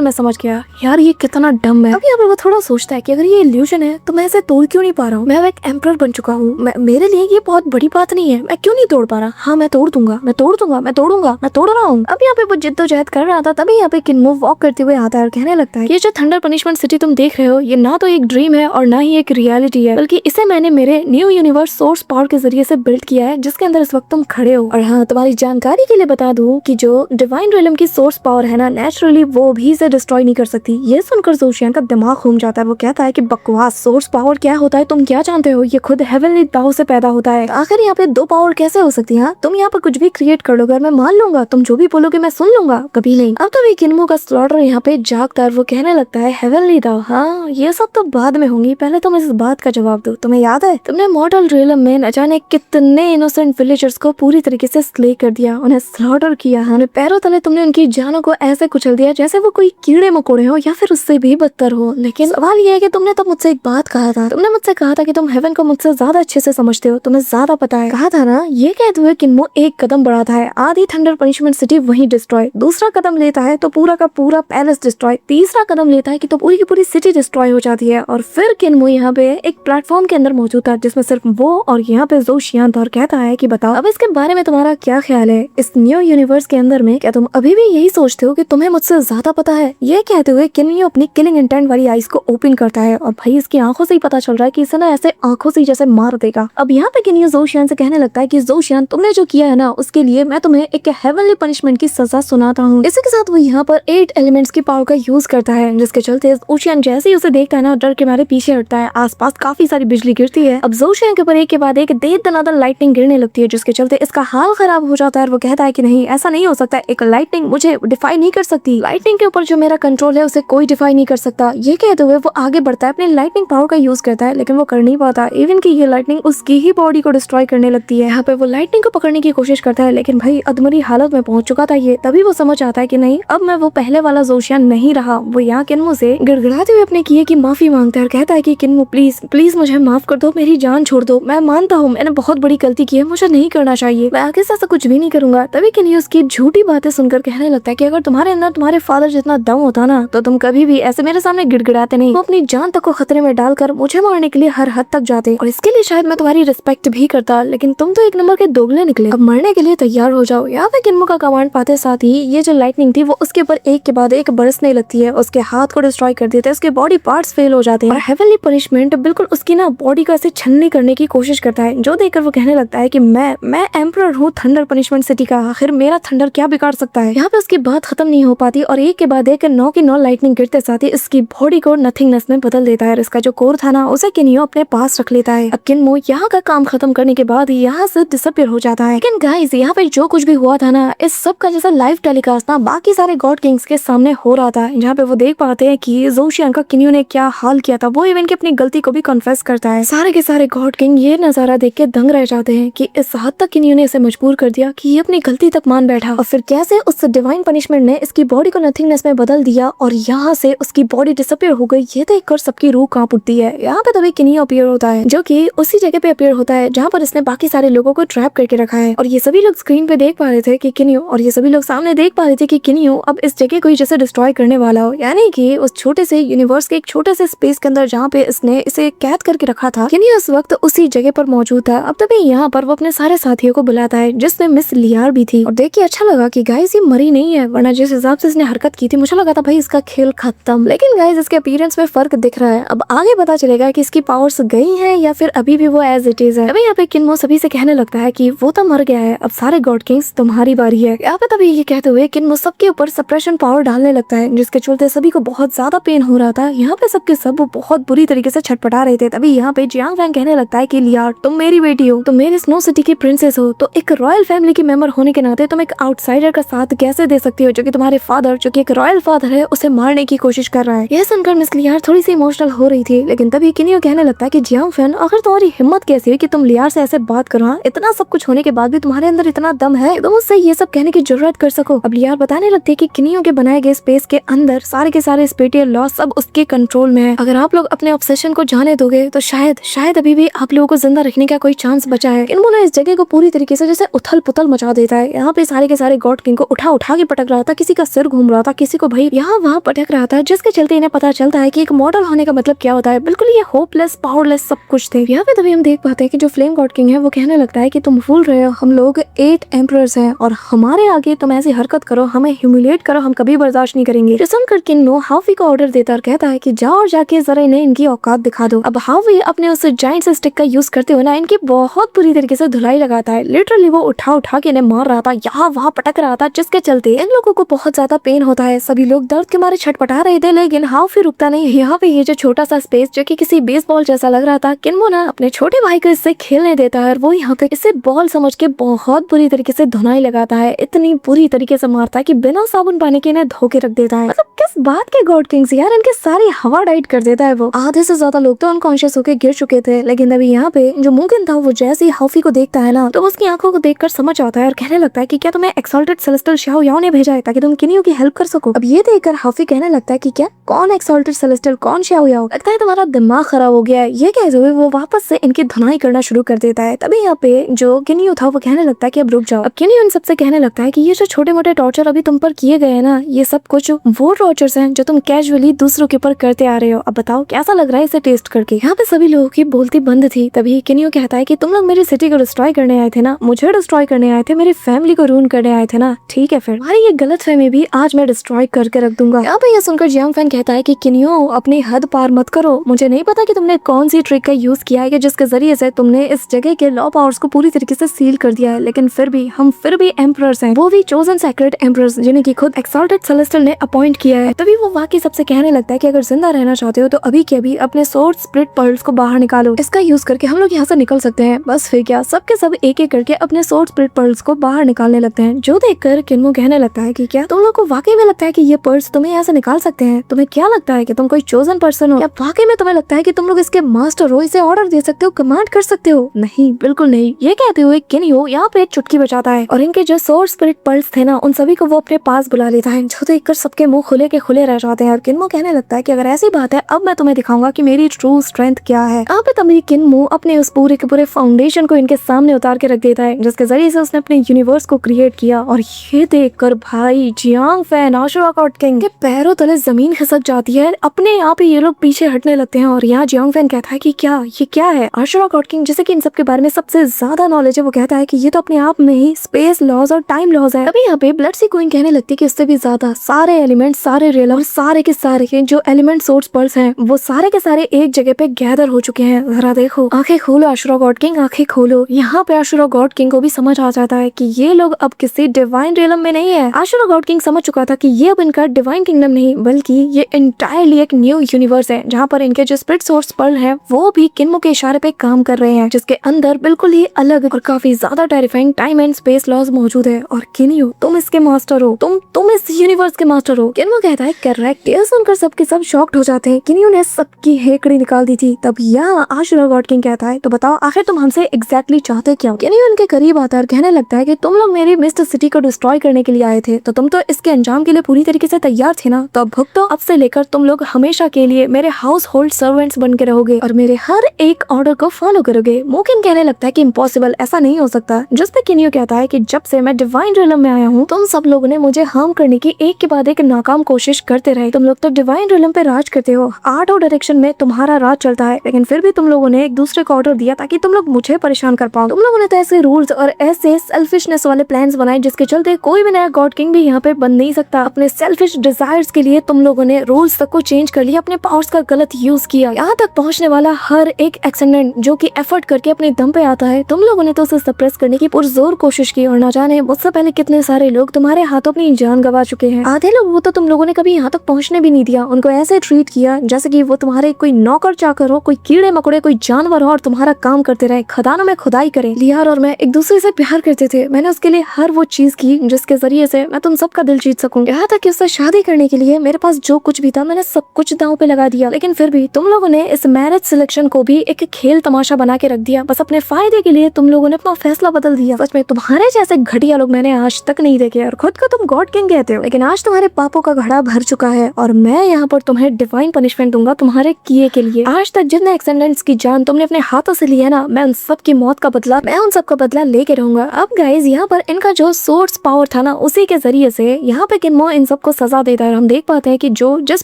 मैं समझ समझ गया यार ये कितना डम है। अब यहाँ पर वो थोड़ा सोचता है कि अगर ये इल्यूजन है तो मैं इसे तोड़ क्यों नहीं पा रहा हूँ। मैं एक एम्परर बन चुका हूँ, मेरे लिए ये बहुत बड़ी बात नहीं है, मैं क्यों नहीं तोड़ पा रहा। हाँ मैं तोड़ दूंगा, मैं तोड़ दूंगा, मैं तोड़ूंगा, मैं तोड़ रहा हूँ। अब यहाँ पे वो जिद्दोजहद कर रहा था, तभी यहाँ पे किन्मो वॉक करते हुए आता है और कहने लगता है ये जो थंडर पनिशमेंट सिटी तुम देख रहे हो ये ना तो एक ड्रीम है और ना ही एक रियलिटी है, बल्कि इसे मैंने मेरे न्यू यूनिवर्स सोर्स पावर के जरिए से बिल्ड किया है जिसके अंदर इस वक्त तुम खड़े हो। और हाँ तुम्हारी जानकारी के लिए बता दूं कि जो डिवाइन रिलम की सोर्स पावर है ना, नेचुरली वो भी इसे डिस्ट्रॉय नहीं कर सकती। ये सुनकर जोशियान का दिमाग घूम जाता है। वो कहता है कि बकवास, सोर्स पावर क्या होता है तुम क्या जानते हो, ये खुद हेवनली दाव से पैदा होता है। आखिर यहाँ पे दो पावर कैसे हो सकती है। तुम यहाँ पर कुछ भी क्रिएट कर लोगे, मैं मान लूंगा, तुम जो भी बोलोगे मैं सुन लूंगा, कभी नहीं। अब तो किन्मो का स्लॉटर यहाँ पे जागता है, वो कहने लगता है हेवनली दाव, हाँ ये सब तो बाद में होंगी, पहले तुम इस बात का जवाब दो। तुम्हें याद है तुमने मॉडल रिलम में न जाने कितने इनोसेंट विलेजर्स को पूरी तरीके से स्ले कर दिया, उन्हें स्लॉटर किया, उन्हें पैरों तले तुमने उनकी जानों को ऐसे कुचल दिया जैसे वो कोई कीड़े मकोड़े हो या फिर उससे भी बदतर हो। लेकिन सवाल ये है कि तुमने तो मुझसे एक बात कहा था, तुमने मुझसे कहा था कि तुम हेवन को मुझसे ज्यादा अच्छे से समझते हो, तुम्हें ज्यादा पता है, कहा था ना। ये कहते हुए किन्मो एक कदम बढ़ाता है, आधी थंडर पनिशमेंट सिटी वहीं डिस्ट्रॉय, दूसरा कदम लेता है तो पूरा का पूरा पैलेस डिस्ट्रॉय, तीसरा कदम लेता है कि तो पूरी की पूरी सिटी डिस्ट्रॉय हो जाती है। और फिर किन्मो यहाँ पे एक प्लेटफॉर्म के अंदर मौजूद था जिसमें सिर्फ वो और यहाँ पे जोशियान और कहता है कि बताओ अब इसके बारे में तुम्हारा क्या ख्याल है, इस न्यू यूनिवर्स के अंदर में क्या तुम अभी भी यही सोचते हो कि तुम्हें मुझसे ज्यादा पता है। ये कहते हुए किन्मो अपनी किलिंग इंटेंट वाली आईज को ओपन करता है और भाई इसकी आंखों से ही पता चल रहा है कि इसे ना ऐसे आंखों से जैसे मार देगा। अब यहाँ पे किन्मो जोशियान से कहने लगता है कि जोशियान तुमने जो किया है ना उसके लिए मैं तुम्हें एक हेवनली पनिशमेंट की सजा सुनाता हूँ। इसी के साथ वो यहाँ पर 8 एलिमेंट्स की पावर का यूज करता है जिसके चलते जोशियान जैसे ही उसे देखता है ना डर के मारे पीछे हटता है। आसपास काफी सारी बिजली गिरती है। अब जोशियान के ऊपर एक के बाद एक दे दनादन लाइटनिंग गिरने लगती है जिसके चलते इसका हाल खराब हो जाता है। वो कहता है कि नहीं ऐसा नहीं हो सकता, एक लाइटनिंग मुझे डिफाई नहीं कर सकती, लाइटनिंग के ऊपर जो मेरा कंट्रोल है उसे कोई डिफाई नहीं कर सकता। ये कहते हुए वो आगे बढ़ता है, अपनी लाइटनिंग पावर का यूज करता है लेकिन वो कर नहीं पाता। इवन की ये लाइटनिंग उसकी ही बॉडी को डिस्ट्रॉय करने लगती है। यहाँ पे वो लाइटनिंग को पकड़ने की कोशिश करता है लेकिन भाई अधमरी हालत में पहुंच चुका था ये। तभी वो समझ आता है कि नहीं अब मैं वो पहले वाला जोशियान नहीं रहा। वो यहाँ किन्मो से गिड़गिड़ाते हुए अपने किए की माफी मांगता है और कहता है कि किन्मो प्लीज प्लीज मुझे माफ कर दो, मेरी जान छोड़ दो, मैं मानता हूँ मैंने बहुत बड़ी गलती की है, मुझे नहीं करना चाहिए, मैं आगे से ऐसा कुछ भी नहीं करूंगा। तभी किन्मो उसकी झूठी बातें सुनकर कहने लगता है कि अगर तुम्हारे अंदर तुम्हारे फादर जितना दम होता ना तो तुम कभी भी ऐसे मेरे सामने गिड़गिड़ाते नहीं, वो अपनी जान तक को खतरे में डालकर मुझे मारने के लिए हर हद तक जाते और इसके लिए शायद मैं तुम्हारी रिस्पेक्ट भी करता, लेकिन तुम तो एक नंबर के दोगले निकले, अब मरने के लिए तैयार हो जाओ। यहाँ पे किन्मो का कमांड पाते साथ ही ये जो लाइटनिंग थी वो उसके ऊपर एक के बाद एक बरसने लगती है, उसके हाथ को डिस्ट्रॉय कर देते हैं, उसके बॉडी पार्ट्स फेल हो जाते हैं और हेवनली पनिशमेंट बिल्कुल उसकी ना बॉडी को ऐसे छन्नी करने की कोशिश करता है। जो देखकर वो कहने लगता है कि मैं एम्परर हूँ थंडर पनिशमेंट सिटी का, आखिर मेरा थंडर क्या बिगाड़ सकता है। यहाँ पे उसकी बात खत्म नहीं हो पाती और एक के बाद एक 9 की 9 लाइटनिंग गिरते साथ ही इसकी बॉडी को नथिंगनेस में बदल देता है। इसका जो कोर था ना उसे किन्मो अपने पास रख लेता है। अब किन्मो यहाँ का काम खत्म करने के बाद यहाँ से डिसअपीयर हो जाता है। लेकिन गाइस यहाँ पे जो कुछ भी हुआ था ना इस सब का जैसा लाइव टेलीकास्ट ना बाकी सारे गॉड किंग्स के सामने हो रहा था, जहाँ पे वो देख पाते हैं कि जोशियान का किन्मो ने क्या हाल किया था। वो इवन की अपनी गलती को भी कन्फेस करता है। सारे के सारे गॉड किंग ये नजारा देख के दंग रह जाते हैं कि इस हद तक किन्मो ने इसे मजबूर कर दिया कि ये अपनी गलती तक मान बैठा और फिर कैसे उस डिवाइन पनिशमेंट ने इसकी बॉडी को नथिंगनेस में बदल दिया और यहाँ से उसकी बॉडी डिसअपीयर हो गई। ये देखकर सबकी रूह कांप उठती है। यहाँ पे तभी किन्मो अपीयर होता है जो कि उसी जगह पे अपीयर होता है जहाँ पर इसने बाकी सारे लोगों को ट्रैप करके रखा है और ये सभी लोग स्क्रीन पे देख पा रहे थे कि किन्मो और ये सभी लोग सामने देख पा रहे थे कि किन्मो अब इस जगह को जैसे डिस्ट्रॉय करने वाला हो, यानी कि उस छोटे से यूनिवर्स के एक छोटे से स्पेस के अंदर जहाँ पे इसने इसे कैद करके रखा था किन्मो उस वक्त उसी जगह पर मौजूद था। अब तभी यहाँ पर वो अपने सारे साथियों को बुलाता है जिसमें मिस लियार भी थी और देख के अच्छा लगा कि गाइस ये मरी नहीं है, वरना जिस हिसाब से इसने हरकत की थी मुझे लगा था भाई इसका खेल खत्म। लेकिन गाइस इसके अपीयरेंस में फर्क दिख रहा है। अब आगे पता चलेगा कि इसकी पावर्स गई हैं या फिर अभी भी वो एज इट इज है। अभी यहाँ पे किन्मो सभी से कहने लगता है कि वो तो मर गया है, अब सारे गॉड किंग्स तुम्हारी बारी है। यहाँ पे तभी ये कहते हुए किन्मो सबके ऊपर सप्रेशन पावर डालने लगता है जिसके चलते सभी को बहुत ज्यादा पेन हो रहा था। यहाँ पे सबके सब बहुत बुरी तरीके से छटपटा रहे थे। तभी यहाँ पे जियांग फैंग कहने लगता है कि लियार तुम मेरी बेटी हो, तुम मेरे स्नो सिटी की प्रिंसेस हो, तो एक रॉयल फैमिली की मेंबर होने के नाते तुम एक आउटसाइडर का साथ कैसे दे सकती हो जो कि तुम्हारे फादर जो कि एक रॉयल फादर है उसे मारने की कोशिश कर रहा है। यह सुनकर मिस लियार थोड़ी सी इमोशनल हो रही थी। लेकिन तभी किन्मो कहने लगता है कि जियांग फैन आखिर तुम्हारी हिम्मत कैसी है कि तुम लियार से ऐसे बात करो, इतना सब कुछ होने के बाद भी तुम्हारे अंदर इतना दम है तुम मुझसे ये सब कहने की जरूरत कर सको। अब लियार बताने लगती है कि किन्मो के बनाए गए स्पेस के अंदर सारे के सारे स्पेटियल लॉ सब उसके कंट्रोल में है। अगर आप लोग अपने ऑब्सेशन को जाने दोगे तो शायद अभी भी आप लोगों को जिंदा रखने का कोई चांस बचा है। किन्मो ने इस जगह को पूरी तरीके से जैसे उथल पुथल मचा देता है। यहाँ पे सारे के सारे गॉड किंग को उठा के पटक रहा था, किसी का सिर घूम रहा था, किसी को भाई यहाँ वहाँ पटक रहा था, जिसके चलते इन्हें पता चलता है कि एक मॉडल होने का मतलब क्या होता है। बिल्कुल ये होपलेस पावरलेस सब कुछ थे। यहाँ पे तभी हम देख पाते हैं कि जो फ्लेम गॉड किंग है वो कहने लगता है कि तुम भूल रहे हो, हम लोग 8 एम्परर्स हैं और हमारे आगे तुम ऐसी हरकत करो, हमें ह्यूमिलेट करो, हम कभी बर्दाश्त नहीं करेंगे। जो सुनकर किन्नो हाफी को ऑर्डर देता और कहता है कि जाओ और जाके जरा इन्हें इनकी औकात दिखा दो। अब हाफी अपने उस जाइंट से स्टिक का यूज करते हुए ना इनकी बहुत बुरी तरीके से धुलाई लगाता है। लिटरली वो उठा के इन्हें मार रहा था, यहाँ वहाँ पटक रहा था, जिसके चलते इन लोगों को बहुत ज्यादा पेन होता है। सभी लोग दर्द के मारे छटपटा रहे थे, लेकिन हाफी रुकता नहीं। यहाँ पे ये जो छोटा सा स्पेस जो कि किसी बेसबॉल जैसा लग रहा था, किन्मो ना अपने छोटे भाई को इससे खेलने देता है और वो यहाँ पे इसे बॉल समझ के बहुत बुरी तरीके से धुनाई लगाता है। इतनी बुरी तरीके से मारता है कि बिना साबुन पानी के इन्हें धो के रख देता है। मतलब किस बात के गॉड किंग्स यार, इनके सारी हवा डाइट कर देता है। वो आधे से ज्यादा लोग तो अनकॉन्शियस होके गिर चुके थे, लेकिन अभी यहाँ पे जो मुमकिन था वो जैसे ही हाफी को देखता है ना तो उसकी आंखों को देखकर समझ आता है और कहने लगता है कि क्या तुम्हें एक्सॉल्टेड सेलेस्टियल शाओ याओ ने भेजा है ताकि तुम किन्नियो की हेल्प कर सको। अब ये देखकर हाफी कहने लगता है कि क्या, कौन एक्सॉल्टेड सेलेस्टियल, कौन शाओ याओ, लगता है तुम्हारा दिमाग खराब हो गया है। ये कहते हुए वो वापस से इनकी धुनाई करना शुरू कर देता है। तभी यहाँ पे जो किन्नियो था वो कहने लगता है कि अब रुक जाओ। अब किन्नियो इन सबसे कहने लगता है कि ये जो छोटे मोटे टॉर्चर अभी तुम पर किए गए हैं ना, ये सब कुछ वो टॉर्चर्स हैं जो तुम कैजुअली दूसरों के ऊपर करते आ रहे हो। अब बताओ कैसा लग रहा है इसे टेस्ट करके। यहाँ पे सभी लोगों की बोलती बंद थी। तभी किन्नियो कहता है कि तुम लोग मेरी सिटी को डिस्ट्रॉय करने आए थे ना, मुझे डिस्ट्रॉय करने आए थे, मेरी फैमिली को रूइन करने आए थे ना, ठीक है फिर हमारी ये गलतफहमी भी आज मैं डिस्ट्रॉय करके रख दूंगा। यहाँ पे ये सुनकर जियांग फैन कहता है कि किन्नियो अपनी हद पार मत करो, मुझे नहीं पता कि तुमने कौन सी ट्रिक का यूज किया है जिसके जरिए से तुमने इस जगह के लॉ पावर्स को पूरी तरीके से सील कर दिया है, लेकिन फिर भी हम फिर भी एम्परर्स हैं, वो भी चोजन सेक्रेट एम्परर्स जिन्हें की खुद एक्सॉल्टेड सेलेस्टियल ने अपॉइंट किया है। तभी वो वाकई सबसे कहने लगता है कि अगर जिंदा रहना चाहते हो तो अभी के अभी अपने सोर्ड स्प्लिट पर्ल्स को बाहर निकालो, इसका यूज करके हम लोग यहाँ से निकल सकते हैं। बस फिर क्या, सबके सब एक एक करके अपने सोर्ड स्प्लिट पर्ल्स को बाहर निकालने लगते हैं। जो देखकर किन्मो कहने लगता है कि क्या तुम लोग को वाकई में लगता है कि ये पर्ल्स तुम्हें यहाँ से निकाल सकते हैं? तुम्हें क्या लगता है कि तुम कोई चोजन पर्सन हो, या वाकई में तुम्हें लगता है कि तुम लोग इसके मास्टर हो, इसे ऑर्डर दे सकते हो, कमांड कर सकते हो? नहीं, बिल्कुल नहीं। ये कहते हुए किन्यो यहाँ पे चुटकी बजाता है और इनके जो सोर्ड स्पिरिट पर्ल्स थे ना उन सभी को वो अपने पास बुला लेता है, जो देखकर सबके मुंह खुले के खुले रह जाते हैं। और किन्मो कहने लगता है कि अगर ऐसी बात है अब मैं तुम्हें दिखाऊंगा कि मेरी ट्रू स्ट्रेंथ क्या है। यहाँ पे तभी किन्मो अपने उस पूरे के पूरे फाउंडेशन को इनके सामने उतार के रख देता है, जिसके जरिए से उसने अपने यूनिवर्स को क्रिएट किया। और ये देखकर भाई Jiang fan, Ashura God king के पैरों तले जमीन खिसक जाती है। अपने आप ही ये लोग पीछे हटने लगते हैं और यहाँ जियांग फैन कहता है कि क्या ये क्या है? आशुरा गॉड किंग जैसे कि इन सब के बारे में सबसे ज्यादा नॉलेज है, वो कहता है कि ये तो अपने आप में ही स्पेस लॉज और टाइम लॉज है। अभी यहाँ पे ब्लड सी क्वीन कहने लगती है कि उससे भी ज्यादा सारे एलिमेंट, सारे रियल और सारे के सारे जो एलिमेंट सोर्स पर्ल्स हैं वो सारे के सारे एक जगह पे गैदर हो चुके हैं। जरा देखो, आंखें खोलो आशुरा गॉड किंग, आंखें खोलो। यहाँ पे आशुरा गॉड किंग को भी समझ आ जाता है कि ये लोग अब किसी डिवाइन रियलम में नहीं है। आशुरा गॉड किंग समझ चुका था कि ये अब इनका डिवाइन किंगडम नहीं बल्कि ये इंटायरली एक न्यू यूनिवर्स है, जहाँ पर इनके जो स्पिरिट सोर्स पर्ल है वो भी किन्मो के इशारे पे काम कर रहे हैं, जिसके अंदर बिल्कुल ही अलग और काफी ज्यादा terrifying time and space laws मौजूद है। और किन्यो तुम इसके मास्टर हो, तुम इस यूनिवर्स के मास्टर हो। किन्मो कहता है करेक्ट। ये सुनकर सबके सब शॉक्ड हो जाते हैं। किन्यो ने सबकी हेकड़ी निकाल दी थी। तब यहाँ आशुरा गॉड किंग कहता है तो बताओ आखिर तुम हमसे एग्जैक्टली चाहते क्या? किन्यो उनके करीब आता है और कहने लगता है कि तुम लोग मेरी मिस्ट सिटी को डिस्ट्रॉय करने के लिए आए थे, तो तुम तो इसके अंजाम के लिए पूरी तरीके से तैयार थे ना, तो अब भुगतो। अब से लेकर तुम लोग हमेशा के लिए मेरे हाउस होल्ड सर्वेंट्स बन के रहोगे और मेरे हर एक ऑर्डर को फॉलो करोगे। मोकिन कहने लगता है कि इम्पॉसिबल, ऐसा नहीं हो सकता। जिस पे किन्यो कहता है कि जब से मैं डिवाइन रियलम में आया हूँ तुम सब लोगों ने मुझे हार्म करने की एक के बाद एक नाकाम कोशिश करते रहे। तुम लोग तो डिवाइन रियलम पे राज करते हो, आठों डायरेक्शन में तुम्हारा राज चलता है, लेकिन फिर भी तुम लोगों ने एक दूसरे को ऑर्डर दिया ताकि तुम लोग मुझे परेशान कर पाओ। तुम लोगों ने तो ऐसे रूल्स और ऐसे सेल्फिशनेस वाले प्लान्स बनाए जिसके चलते कोई भी नया गॉड किंग भी यहाँ पे बन नहीं सकता। अपने सेल्फिश डिजायर्स के लिए तुम लोगों ने रूल्स तक को चेंज कर लिया, अपने पावर्स का गलत यूज किया। यहाँ तक पहुँचने वाला हर एक एक्सेंडेंट जो कि एफर्ट करके अपने दम पे आता है, तुम लोगों ने तो उसे सप्रेस करने की पुरजोर कोशिश की। और न जाने मुझसे पहले कितने सारे लोग तुम्हारे हाथों अपनी जान गंवा चुके हैं। आधे लोग वो तो तुम लोगों ने कभी यहाँ तक पहुँचने भी नहीं दिया, उनको ऐसे ट्रीट किया जैसे कि वो तुम्हारे कोई नौकर चाकर हो, कोई कीड़े मकोड़े, कोई जानवर हो और तुम्हारा काम करते रहे, खदानों में खुदाई करे। लियार और मैं एक दूसरे से प्यार करते थे, मैंने उसके लिए हर वो चीज की जिसके जरिए से मैं तुम सबका दिल जीत सकूं। यहाँ तक कि उससे शादी करने के लिए मेरे पास जो कुछ भी था मैंने सब कुछ दांव पे लगा दिया, लेकिन फिर भी तुम लोगों ने इस मैरिज सिलेक्शन को भी एक खेल तमाशा बना के रख दिया। बस अपने फायदे के लिए तुम लोगों ने अपना फैसला बदल दिया। सच में तुम्हारे जैसे घटिया लोग मैंने आज तक नहीं देखे और खुद को तुम गॉड किंग कहते हो, लेकिन आज तुम्हारे पापों का घड़ा भर चुका है और मैं यहाँ पर तुम्हें डिवाइन पनिशमेंट दूंगा तुम्हारे किए के लिए। आज तक जितने एक्सेंडेंट्स की जान तुमने अपने हाथों से ली है ना, मैं उन सब की मौत का बदला, मैं उन सब का बदला लेके रहूंगा। अब गाइज यहाँ पर इनका जो सोर्स पावर था ना, उसी के जरिए से यहाँ पे किन्मो इन सबको सजा देता है। हम देख पाते हैं कि जो जिस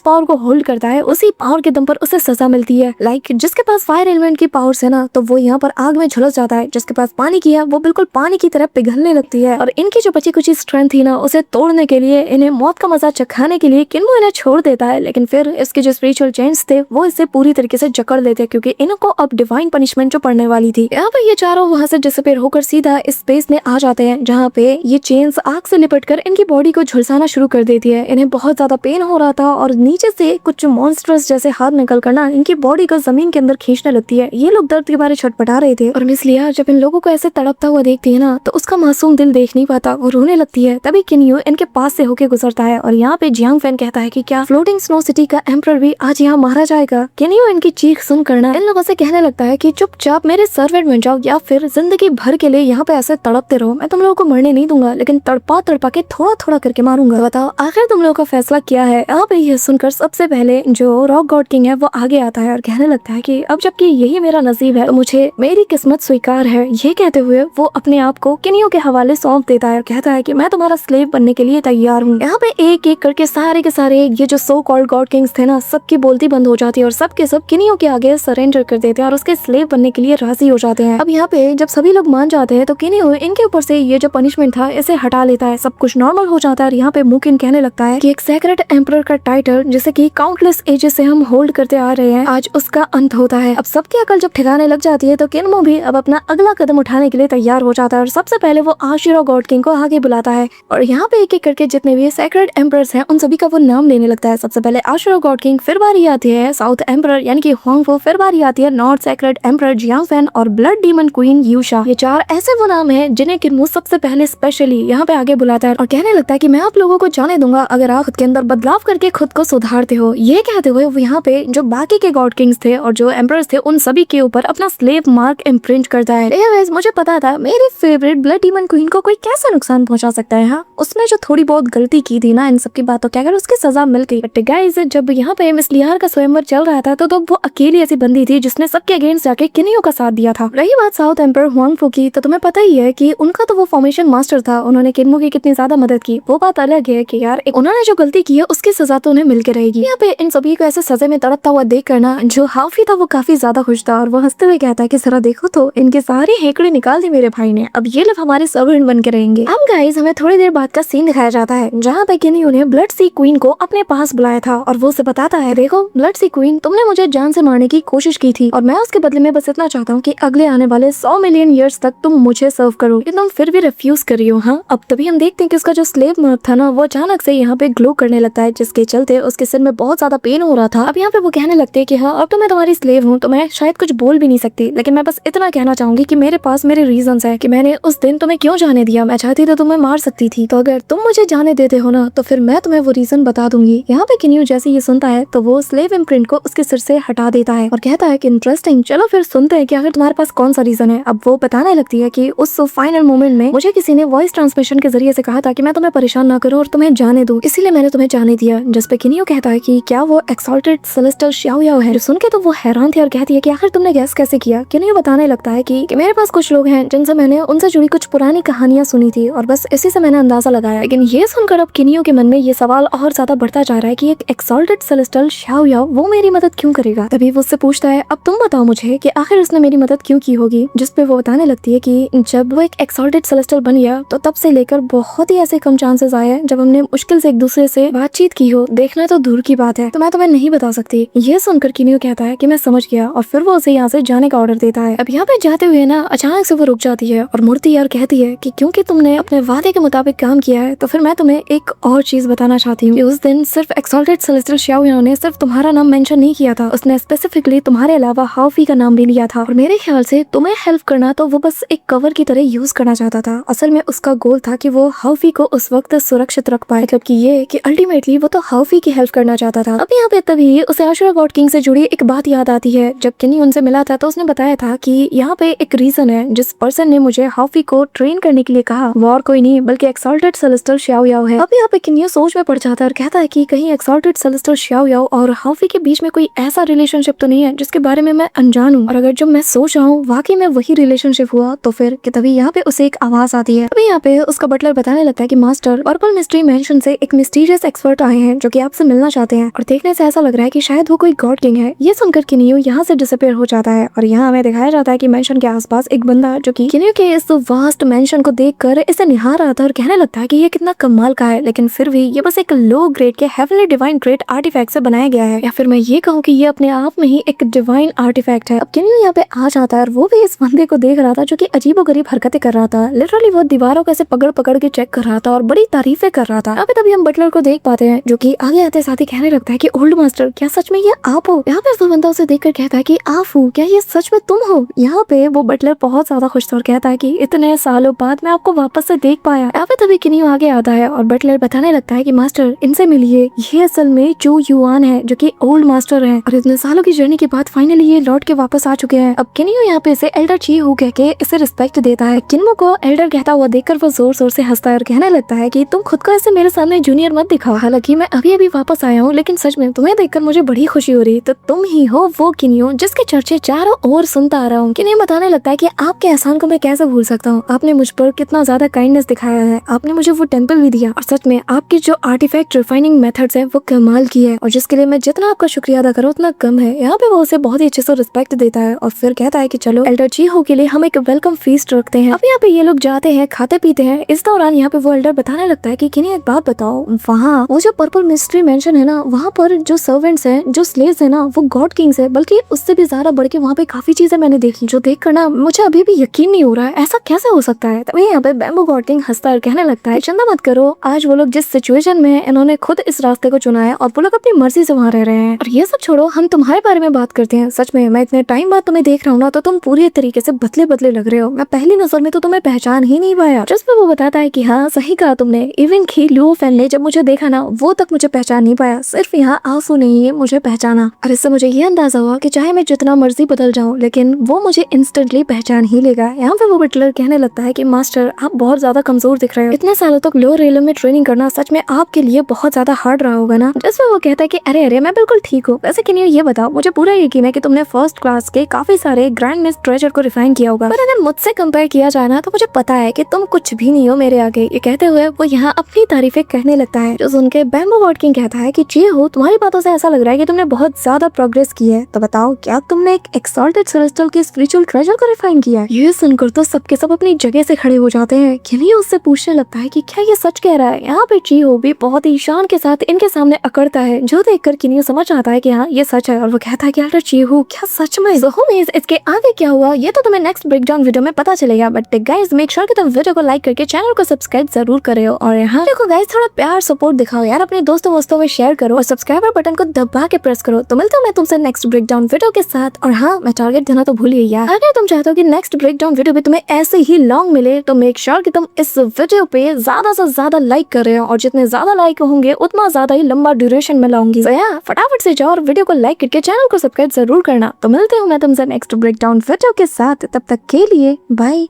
पावर को होल्ड करता है उसी पावर के दम पर उसे सजा मिलती है। लाइक जिसके पास फायर एलिमेंट की पावर्स है ना, तो वो यहाँ पर आग में झुलस जाता है। जिसके पास पानी की है वो बिल्कुल पानी की तरह पिघलने लगती है। और इनकी जो बची कुछ स्ट्रेंथ थी ना, उसे तोड़ने के लिए, इन्हें मौत का मजा चखाने के लिए किन्मो इन्हें छोड़ देता है। लेकिन फिर इसके जो स्पिरिचुअल चेंज थे वो इसे पूरी तरीके से जकड़ लेते हैं, क्योंकि इनको अब डिवाइन पनिशमेंट जो पड़ने वाली थी। यहाँ पे ये चारों वहाँ से डिसअपीयर होकर सीधा इस स्पेस में आ जाते हैं, जहाँ पे ये चेन्स आग से लिपटकर इनकी बॉडी को झुलसाना शुरू कर देती है। इन्हें बहुत ज्यादा पेन हो रहा था और नीचे से कुछ मॉन्स्टर्स जैसे हाथ निकल कर ना इनकी बॉडी को जमीन के अंदर खींचने लगती है। ये लोग दर्द के बारे छटपटा रहे थे और मिस लिया जब इन लोगों को ऐसे तड़पता हुआ देखती है ना, तो उसका मासूम दिल देख नहीं पाता, वो रोने लगती है। तभी किन्यू इनके पास से होके गुजरता है और यहाँ पे जियांग फैन कहता है कि क्या फ्लोटिंग स्नो सिटी का एम्परर भी आज यहाँ मारा जाएगा। किन्यू इनकी चीख सुन करना इन लोगों से कहने लगता है कि चुपचाप मेरे सर्वेंट बन जाओ या फिर जिंदगी भर के लिए यहाँ पे ऐसे तड़पते रहो। मैं तुम लोगों को मरने नहीं दूंगा, लेकिन तड़पा तड़पा के थोड़ा थोड़ा करके मारूंगा। बताओ आखिर तुम लोगों का फैसला क्या है। यहाँ पे यह सुनकर सबसे पहले जो रॉक गॉड किंग है वो आगे आता है और कहने लगता है कि अब जबकि यही मेरा नसीब है तो मुझे मेरी किस्मत स्वीकार है। ये कहते हुए वो अपने आप को किन्यू के हवाले सौंप देता है और कहता है कि मैं तुम्हारा स्लेव बनने के लिए तैयार हूँ। यहाँ पे एक एक करके सारे के सारे ये जो सो कॉल्ड गॉड किंग्स थे ना, सबकी बोलती बंद हो जाती है और सबके सब किन्यू के आगे सरेंडर कर देते हैं और उसके स्लेव बनने के लिए राजी हो जाते हैं। अब यहाँ पे जब सभी लोग मान जाते हैं तो किन्यू इनके ऊपर से ये जो पनिशमेंट था इसे हटा लेता है। सब कुछ नॉर्मल हो जाता है और यहाँ पे मुकिन कहने लगता है कि एक सेक्रेट एम्परर का टाइटल जिसे कि काउंटलेस एजेस से हम होल्ड करते आ रहे हैं, आज उसका अंत होता है। अब सबकी अकल जब ठिकाने लग जाती है तो किन्मो भी अब अपना अगला कदम उठाने के लिए तैयार हो जाता है और सबसे पहले वो आशिरो गॉड किंग को आगे बुलाता है और यहाँ पे एक एक करके जितने भी सेक्रेट एम्परर्स हैं उन सभी का वो नाम लेने लगता है। सबसे पहले आशिरो गॉड किंग, फिर बारी आती है साउथ एम्परर यानी कि हुआंगफो, फिर बारी आती है north secret emperor Jiang Fan और ब्लड डीमन क्वीन यूशा। ये चार ऐसे वो नाम है जिन्हें किन्मो सबसे पहले स्पेशली यहाँ पे आगे बुलाता है और कहने लगता है कि मैं आप लोगों को जाने दूंगा अगर आप खुद के अंदर बदलाव करके खुद को सुधारते हो। ये कहते हुए वो यहाँ पे जो बाकी के गॉड किंग्स थे और जो एम्परर्स थे उन सभी के ऊपर अपना स्लेव मार्क इम्प्रिंट करता है। मुझे पता था मेरी फेवरेट ब्लड डीमन क्वीन को कोई कैसे नुकसान पहुंचा सकता है। हाँ, उसने जो थोड़ी बहुत गलती की थी ना इन सबकी बातों के, अगर उसकी सजा मिल गई। बट गाइस जब यहाँ पे मिस लियार का स्वयंवर चल रहा था तो वो अकेली ऐसी बंदी थी जिसने सबके अगेंस्ट जाके किन्यू का साथ दिया था। रही बात साउथ एम्परर हुआंगफो की, तो तुम्हें पता ही है कि उनका तो वो फॉर्मेशन मास्टर था, उन्होंने किन्मो की कितनी ज्यादा मदद की। वो बात अलग है कि यार उन्होंने जो गलती की है उसकी सजा तो उन्हें मिल के रहेगी। यहाँ पे इन सभी को ऐसे सजा में तड़पता हुआ देख करना जो हाफी था वो काफी ज्यादा खुश था और वो हंसते हुए कहता है कि जरा देखो तो इनके सारे हेकड़े निकाल दी मेरे भाई ने, अब ये लोग हमारे सर्वेंट बन के रहेंगे। अब गाइस हमें थोड़ी देर बाद का सीन दिखाया जाता है जहाँ पे किन्यू ने ब्लड सी क्वीन को अपने पास बुलाया था और वो उसे बताता है, देखो ब्लड सी क्वीन, तुमने मुझे जान से मारने की कोशिश की थी और मैं उसके बदले में बस इतना चाहता हूँ कि अगले आने वाले 100 मिलियन ईयर्स तक तुम मुझे सर्व करो, लेकिन तुम फिर भी रिफ्यूज कर रही हो। हाँ, अब तभी हम देखते हैं कि उसका जो स्लेव मार्क था ना वो अचानक से यहाँ पे ग्लो करने लगता है, जिसके चलते उसके सिर में बहुत ज्यादा पेन हो रहा था। अब यहाँ पे वो कहने लगते हैं कि हाँ अब तो मैं तुम्हारी स्लेव हूँ, तो मैं शायद कुछ बोल भी नहीं सकती, लेकिन मैं बस इतना कहना चाहूंगी कि मेरे पास मेरे रीजंस है कि मैंने उस दिन तुम्हें क्यों जाने दिया। मैं चाहती तो तुम्हें मार सकती थी, तो अगर तुम मुझे जाने देते हो ना तो फिर मैं तुम्हें वो रीजन बता दूंगी। यहाँ पे किन्यू जैसे ये सुनता है तो वो स्लेव इम्प्रिंट को उसके सिर से हटा देता है और कहता है कि इंटरेस्टिंग, चलो फिर सुनते हैं कि आखिर तुम्हारे पास कौन सा रीजन है। अब वो बताने लगती है कि उस फाइनल मोमेंट में मुझे किसी ने वॉइस ट्रांसमिशन के जरिए से कहा था कि मैं तुम्हें परेशान ना करूं और तुम्हें जाने दूं, इसीलिए मैंने तुम्हें जाने दिया। जिस पे किन्यू कहता है कि क्या वो एक्सॉल्टेड सेलेस्टियल शाओ याओ है। सुन के तो वो हैरान थी और कहती है कि आखिर तुमने गैस कैसे किया। किन्यू बताने लगता है कि मेरे पास कुछ लोग हैं जिनसे मैंने उनसे जुड़ी कुछ पुरानी कहानियां सुनी थी और बस इसी से मैंने अंदाजा लगाया। लेकिन ये सुनकर अब किन्यू के मन में ये सवाल और ज्यादा बढ़ता जा रहा है कि एक एक्सॉल्टेड सेलेस्टियल शाओ याओ वो मेरी मदद क्यों करेगा। तभी वो उससे पूछता है, अब तुम बताओ मुझे कि आखिर उसने मेरी मदद क्यों की होगी। जिस पे वो बताने लगती है कि जब वो एक एक्सॉल्टेड सेलेस्टियल बन गया तो तब से लेकर बहुत ही ऐसे कम चांसेस आए हैं जब हमने मुश्किल से एक दूसरे से बातचीत की हो, देखना तो दूर की बात है, तो मैं तुम्हें नहीं बता सकती। ये सुनकर किन्यू कहता है कि मैं समझ गया और फिर वो उसे यहाँ से जाने का ऑर्डर देता है। अब यहाँ पे जाते हुए ना अचानक से वो रुक जाती है और मुड़ती है और कहती है कि क्योंकि तुमने अपने वादे के मुताबिक काम किया है तो फिर मैं तुम्हें एक और चीज बताना चाहती हूँ। उस दिन सिर्फ एक्सॉल्टेड सेलेस्टियल शाओ याओ ने सिर्फ तुम्हारा नाम मेंशन नहीं किया था, उसने स्पेसिफिकली तुम्हारे अलावा हाफी का नाम भी लिया था और मेरे ख्याल से तुम्हें हेल्प करना तो वो बस एक कवर की तरह यूज करना चाहता था। असल में उसका गोल था कि वो हाफी को उस वक्त सुरक्षित रख पाए, मतलब कि ये कि अल्टीमेटली वो तो हाफी की हेल्प करना चाहता था। अब यहाँ पे तभी उसे आशिरो गॉड किंग से जुड़ी एक बात याद आती है। जब किन्यू उनसे मिला था तो उसने बताया था कि यहाँ पे एक रीजन है, जिस पर्सन ने मुझे हाफी को ट्रेन करने के लिए कहा वो और कोई नहीं बल्कि एक्सॉल्टेड सेलेस्टियल शाओ याओ है। अब यहाँ पे किन्यू सोच में पड़ जाता है और कहता है कि कहीं एक्सॉल्टेड सेलेस्टियल शाओ याओ और हाफी के बीच में कोई ऐसा रिलेशनशिप तो नहीं है जिसके बारे में मैं अनजान हूँ, और अगर जो मैं सोच रहा हूँ वाकई में वही रिलेशनशिप हुआ तो फिर तभी यहाँ पे उसे एक आवाज आती है। अभी यहाँ पे उसका बटलर बताने लगता है कि मास्टर पर्पल मिस्ट्री मेंशन से एक मिस्टीरियस एक्सपर्ट आए हैं जो कि आपसे मिलना चाहते हैं और देखने से ऐसा लग रहा है कि शायद वो कोई गॉड किंग है। ये सुनकर किनियो यहाँ से डिसअपीयर हो जाता है और यहाँ हमें दिखाया जाता है कि मेंशन के आसपास एक बंदा जो कि किनियो के इस वास्ट मेंशन को देखकर इसे निहार रहा था और कहने लगता है कि ये कितना कमाल का है, लेकिन फिर भी ये बस एक लो ग्रेड के हेवनली डिवाइन ग्रेड आर्टिफैक्ट से बनाया गया है, या फिर मैं ये कहूँ कि ये अपने आप में ही एक डिवाइन आर्टिफैक्ट है। अब किनियो यहाँ पे आ जाता है और वो भी इस बंदे को देख रहा था जो कि अजीबोगरीब हरकतें कर रहा था। लिटरली वो दीवारों को ऐसे पकड़ पकड़ के चेक कर रहा था और बड़ी तारीफें कर रहा था। अभी तभी हम बटलर को देख पाते हैं जो कि आगे आते साथ ही कहने लगता है कि ओल्ड मास्टर क्या सच में ये आप हो? यहाँ पे वो बंदा उसे देखकर कहता है कि आप हो क्या, ये सच में तुम हो? यहाँ पे वो बटलर बहुत ज्यादा खुश था और कहता है कि इतने सालों बाद मैं आपको वापस से देख पाया। यहाँ पे तभी किनियो आगे आता है और बटलर बताने लगता है कि मास्टर इनसे मिलिए, ये असल में चू युआन है जो कि ओल्ड मास्टर है और इतने सालों की जर्नी के बाद फाइनली ये लौट के वापस आ चुके हैं। अब किनियो यहाँ पे इसे एल्डर ची हु कह के इसे रिस्पेक्ट देता है। किन्मो को एल्डर कहता हुआ देखकर वो जोर जोर से हंसता है और कहने लगता है कि तुम खुद को ऐसे मेरे सामने जूनियर मत दिखाओ, हालांकि मैं अभी अभी वापस आया हूँ, लेकिन सच में तुम्हें देखकर मुझे बड़ी खुशी हो रही। तो तुम ही हो वो किनियो जिसके चर्चे चारों ओर सुनता आ रहा हूँ। किनियो बताने लगता है कि आपके एहसान को मैं कैसे भूल सकता हूँ, आपने मुझ पर कितना ज्यादा काइंडनेस दिखाया है, आपने मुझे वो टेम्पल भी दिया और सच में आपकी जो आर्टिफैक्ट रिफाइनिंग मेथड्स है वो कमाल की है और जिसके लिए मैं जितना आपका शुक्रिया अदा करूँ उतना कम है। यहाँ पे वो उसे बहुत ही अच्छे से रिस्पेक्ट देता है और फिर कहता है कि चलो एल्डर ची हो के लिए हम एक वेलकम फीस्ट रखते हैं। अब यहाँ पे ये लोग जाते हैं, खाते पीते हैं। इस दौरान यहाँ पे वो एल्डर बताने लगता है कि किन्हीं एक बात बताओ, वहाँ वो जो पर्पल मिस्ट्री मेंशन है ना, वहाँ पर जो सर्वेंट्स हैं, जो स्लेव्स हैं ना, वो गॉड किंग्स है, बल्कि उससे भी ज्यादा बढ़ के वहाँ पे काफी चीजें मैंने देखी जो देख कर ना मुझे अभी भी यकीन नहीं हो रहा है, ऐसा कैसे हो सकता है। तभी यहाँ पे बैम्बू गॉड किंग हंसता है और कहने लगता है चिंता मत करो, आज वो लोग जिस सिचुएशन में है इन्होंने खुद इस रास्ते को चुना है और वो लोग अपनी मर्जी से वहाँ रह रहे हैं। और ये सब छोड़ो, हम तुम्हारे बारे में बात करते हैं। सच में मैं इतने टाइम बाद तुम्हें देख रहा हूँ ना, तो तुम पूरी तरीके से बदले बदले लग रहे हो। मैं पहली नजर में तो तुम्हें पहचान ही नहीं पाया। जिसमें वो बताता है कि हाँ सही कहा तुमने, इवन की लुओ फैन ने जब मुझे देखा ना वो तक मुझे पहचान नहीं पाया, सिर्फ यहाँ आंसू ने ही मुझे पहचाना। और इससे मुझे ये अंदाजा हुआ कि चाहे मैं जितना मर्जी बदल जाऊँ लेकिन वो मुझे इंस्टेंटली पहचान ही लेगा। यहाँ पे वो बटलर कहने लगता है कि मास्टर आप बहुत ज्यादा कमजोर दिख रहे हो, इतने सालों तक लो रेलवे में ट्रेनिंग करना सच में आपके लिए बहुत ज्यादा हार्ड रहा होगा ना। जिसमें वो कहता है कि अरे अरे मैं बिल्कुल ठीक हूँ। वैसे किनियो ये बताओ, मुझे पूरा यकीन है कि तुमने फर्स्ट क्लास के काफी सारे ग्रैंडनेस ट्रेजर को रिफाइन किया होगा, पर अगर मुझसे कंपेयर किया जाए ना तो मुझे पता है कि तुम कुछ भी नहीं हो मेरे आगे। ये कहते हुए वो यहाँ अपनी तारीफें कहने लगता है, जो सुन के बैम्बू गॉड किंग कहता है कि ची हो तुम्हारी बातों से ऐसा लग रहा है कि तुमने बहुत ज्यादा प्रोग्रेस की है, तो बताओ क्या तुमने एक एक्सॉल्टेड सेलेस्टियल के स्पिरिचुअल ट्रेजर को रिफाइन किया है? ये सुनकर तो सबके सब अपनी जगह से खड़े हो जाते हैं। किनियो उससे पूछने लगता है कि क्या ये सच कह रहा है। यहाँ पे ची हो भी बहुत ही शान के साथ इनके सामने अकड़ता है, जो देखकर किनियो समझ आता है कि हाँ ये सच है और वो कहता है कि अल्टर ची हो क्या सच में? So homies, इसके आगे क्या हुआ ये तो तुम्हें नेक्स्ट ब्रेकडाउन वीडियो में पता चलेगा, बट गाइस मेक श्योर कि तुम वीडियो को लाइक करके चैनल को सब्सक्राइब जरूर करे हो। और यहाँ देखो गाइस थोड़ा प्यार सपोर्ट दिखाओ यार, अपने दोस्तों में शेयर करो और सब्सक्राइबर बटन को दबा के प्रेस करो। तो मिलता हूँ मैं तुमसे नेक्स्ट ब्रेकडाउन वीडियो के साथ। और हाँ मैं टारगेट देना तो भूलिए यार, अगर तुम चाहते हो कि नेक्स्ट ब्रेकडाउन वीडियो भी तुम्हें ऐसे ही लॉन्ग मिले तो मेक श्योर कि तुम इस वीडियो पे ज्यादा से ज्यादा लाइक कर रहे हो, और जितने ज्यादा लाइक होंगे उतना ज्यादा ही लंबा ड्यूरेशन में लाऊंगी। तो यार फटाफट से जाओ और वीडियो को लाइक करके चैनल को सब्सक्राइब जरूर करना। तो मिलते हूँ मैं तुमसे नेक्स्ट ब्रेकडाउन वीडियो के साथ, तब तक के लिए बाय।